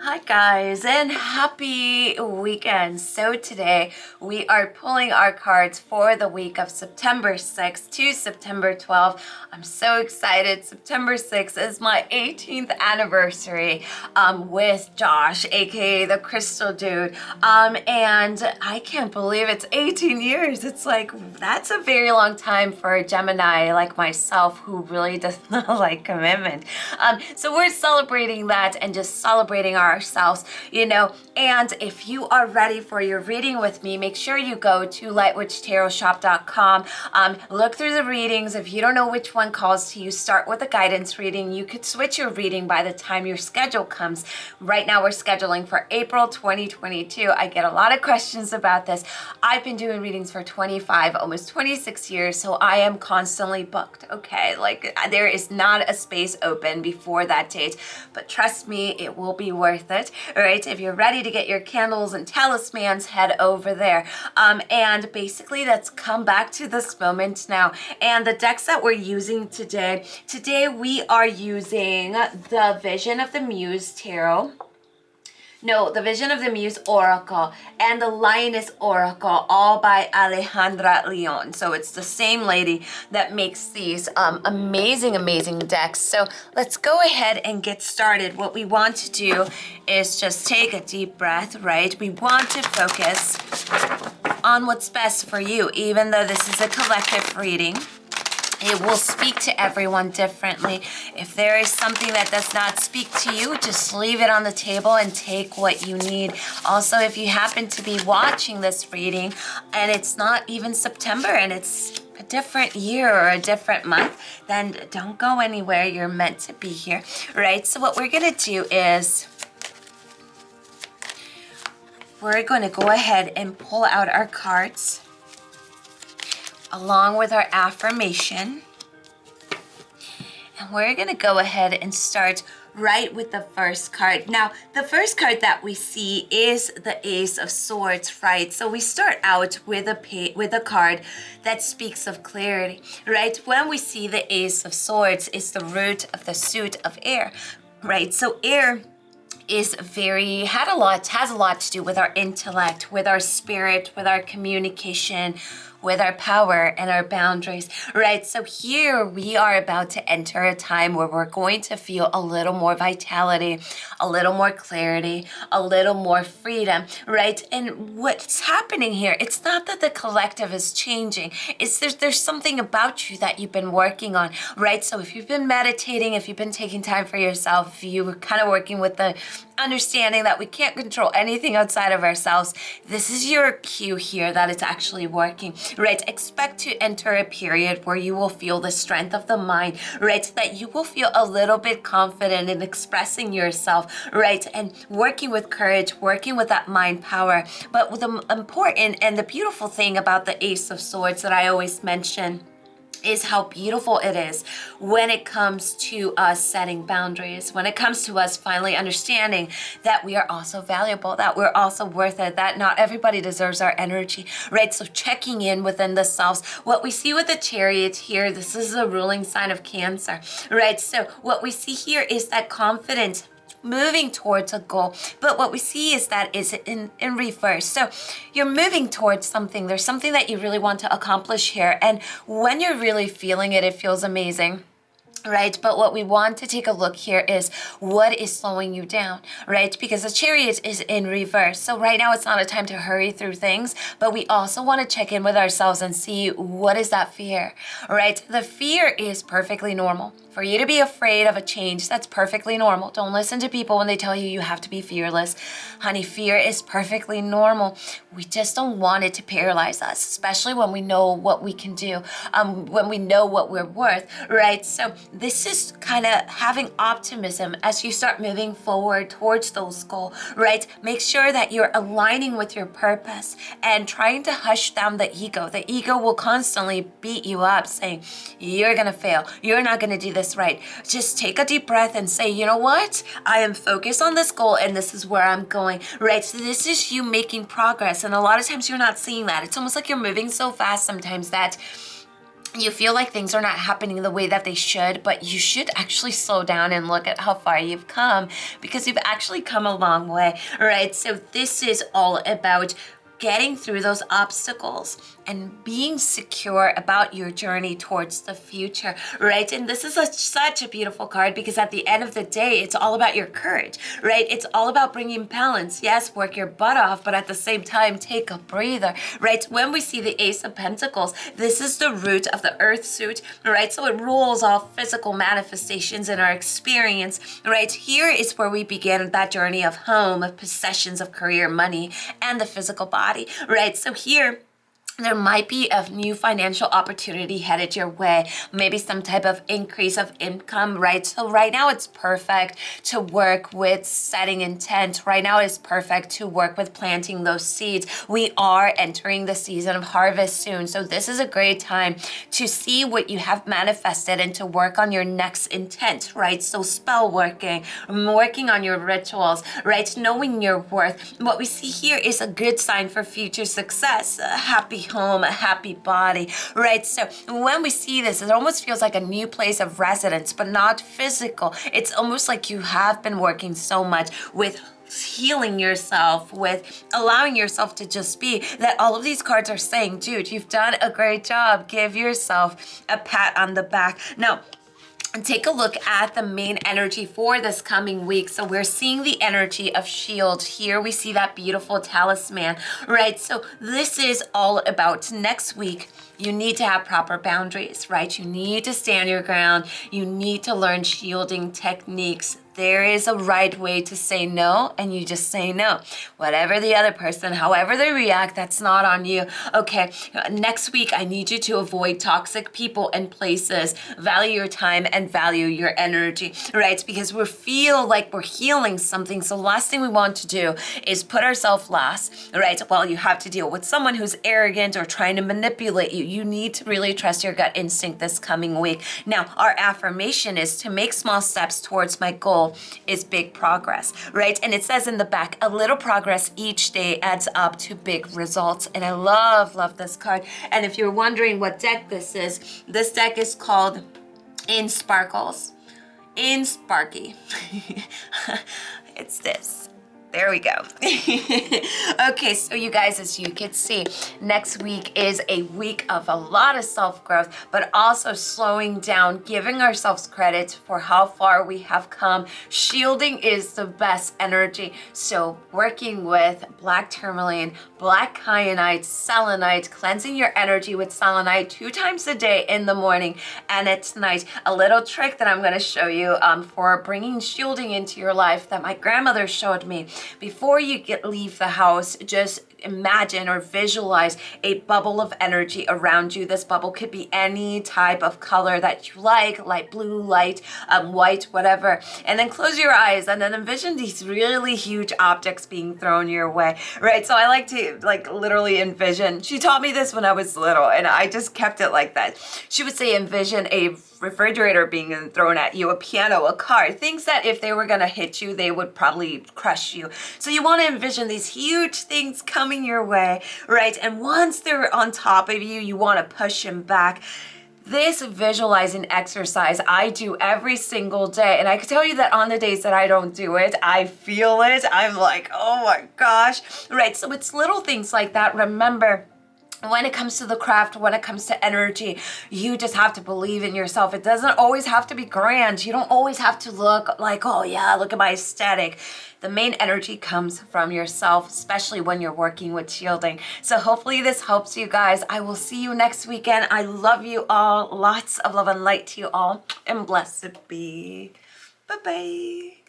Hi guys, and happy weekend. So today we are pulling our cards for the week of September 6th to September 12th. I'm so excited. September 6th is my 18th anniversary with Josh, aka the Crystal Dude. And I can't believe it's 18 years. It's like, that's a very long time for a Gemini like myself who really does not like commitment. So we're celebrating that and just celebrating ourselves, and if you are ready for your reading with me, make sure you go to lightwitchtarotshop.com. Look through the readings. If you don't know which one calls to you, start with a guidance reading. You could switch your reading by the time your schedule comes. Right now we're scheduling for April 2022. I get a lot of questions about this. I've been doing readings for 25, almost 26 years, so I am constantly booked, okay? Like, there is not a space open before that date, but trust me, it will be worth it, right? If you're ready to get your candles and talismans, head over there. And basically, let's come back to this moment now. And the decks that we're using today we are using the Vision of the Muse Tarot. No, the Vision of the Muse Oracle and the Lioness Oracle, all by Alejandra Leon. So it's the same lady that makes these amazing, amazing decks. So let's go ahead and get started. What we want to do is just take a deep breath, right? We want to focus on what's best for you, even though this is a collective reading. It will speak to everyone differently. If there is something that does not speak to you, just leave it on the table and take what you need. Also, if you happen to be watching this reading and it's not even September and it's a different year or a different month, then don't go anywhere. You're meant to be here, right? So what we're gonna do is we're gonna go ahead and pull out our cards along with our affirmation. And we're gonna go ahead and start right with the first card. Now, the first card that we see is the Ace of Swords, right? So we start out with a card that speaks of clarity, right? When we see the Ace of Swords, it's the root of the suit of air, right? So air has a lot to do with our intellect, with our spirit, with our communication, with our power and our boundaries, right? So here we are about to enter a time where we're going to feel a little more vitality, a little more clarity, a little more freedom, right? And what's happening here, it's not that the collective is changing. It's there's something about you that you've been working on, right? So if you've been meditating, if you've been taking time for yourself, if you were kind of working with the understanding that we can't control anything outside of ourselves, this is your cue here that it's actually working, right? Expect to enter a period where you will feel the strength of the mind, right? That you will feel a little bit confident in expressing yourself, right? And working with courage, working with that mind power. But the important and the beautiful thing about the Ace of Swords that I always mention is how beautiful it is when it comes to us setting boundaries, when it comes to us finally understanding that we are also valuable, that we're also worth it, that not everybody deserves our energy, right? So checking in within the selves. What we see with the Chariot here, this is a ruling sign of Cancer, right? So what we see here is that confidence moving towards a goal, but what we see is that is in reverse. So you're moving towards something. There's something that you really want to accomplish here, and when you're really feeling it, it feels amazing, right? But what we want to take a look here is what is slowing you down, right? Because the Chariot is in reverse. So right now it's not a time to hurry through things, but we also want to check in with ourselves and see what is that fear, right? The fear is perfectly normal. For you to be afraid of a change, that's perfectly normal. Don't listen to people when they tell you you have to be fearless. Honey, fear is perfectly normal. We just don't want it to paralyze us, especially when we know what we can do, when we know what we're worth, right? So this is kind of having optimism as you start moving forward towards those goals, right? Make sure that you're aligning with your purpose and trying to hush down the ego. The ego will constantly beat you up saying, you're going to fail. You're not going to do this right. Just take a deep breath and say, you know what? I am focused on this goal and this is where I'm going, right? So this is you making progress. And a lot of times you're not seeing that. It's almost like you're moving so fast sometimes that you feel like things are not happening the way that they should, but you should actually slow down and look at how far you've come, because you've actually come a long way, right? So this is all about getting through those obstacles and being secure about your journey towards the future, right? And this is such a beautiful card, because at the end of the day, it's all about your courage, right? It's all about bringing balance. Yes, work your butt off, but at the same time, take a breather, right? When we see the Ace of Pentacles, this is the root of the Earth suit, right? So it rules all physical manifestations in our experience, right? Here is where we begin that journey of home, of possessions, of career, money, and the physical body, right? So here, there might be a new financial opportunity headed your way, maybe some type of increase of income, right? So right now it's perfect to work with setting intent. Right now it's perfect to work with planting those seeds. We are entering the season of harvest soon. So this is a great time to see what you have manifested and to work on your next intent, right? So spell working on your rituals, right? Knowing your worth. What we see here is a good sign for future success, a happy home, a happy body, right? So when we see this, it almost feels like a new place of residence, but not physical. It's almost like you have been working so much with healing yourself, with allowing yourself to just be, that all of these cards are saying, dude, you've done a great job. Give yourself a pat on the back. Now, and take a look at the main energy for this coming week. So we're seeing the energy of shield. Here we see that beautiful talisman, right? So this is all about next week. You need to have proper boundaries, right? You need to stand your ground. You need to learn shielding techniques. There is a right way to say no, and you just say no. Whatever the other person, however they react, that's not on you. Okay, next week, I need you to avoid toxic people and places. Value your time and value your energy, right? Because we feel like we're healing something. So the last thing we want to do is put ourselves last, right? Well, you have to deal with someone who's arrogant or trying to manipulate you. You need to really trust your gut instinct this coming week. Now, our affirmation is to make small steps towards my goal is big progress, right? And it says in the back, a little progress each day adds up to big results. And I love this card. And if you're wondering what deck this deck is called In Sparkles. In Sparky. It's this. There we go. Okay, so you guys, as you can see, next week is a week of a lot of self-growth, but also slowing down, giving ourselves credit for how far we have come. Shielding is the best energy. So working with black tourmaline, black kyanite, selenite, cleansing your energy with selenite 2 times a day in the morning and at night. A little trick that I'm going to show you for bringing shielding into your life that my grandmother showed me. Before you leave the house, just imagine or visualize a bubble of energy around you. This bubble could be any type of color that you like, light blue, light white, whatever. And then close your eyes and then envision these really huge objects being thrown your way, right? So I like to literally envision. She taught me this when I was little and I just kept it like that. She would say envision a refrigerator being thrown at you, a piano, a car, things that if they were gonna hit you, they would probably crush you. So you wanna envision these huge things coming your way, right? And once they're on top of you, you wanna push them back. This visualizing exercise I do every single day. And I can tell you that on the days that I don't do it, I feel it. I'm like, oh my gosh, right? So it's little things like that. Remember, when it comes to the craft, when it comes to energy, you just have to believe in yourself. It doesn't always have to be grand. You don't always have to look like, oh yeah, look at my aesthetic. The main energy comes from yourself, especially when you're working with shielding. So hopefully this helps you guys. I will see you next weekend. I love you all. Lots of love and light to you all. And blessed be. Bye-bye.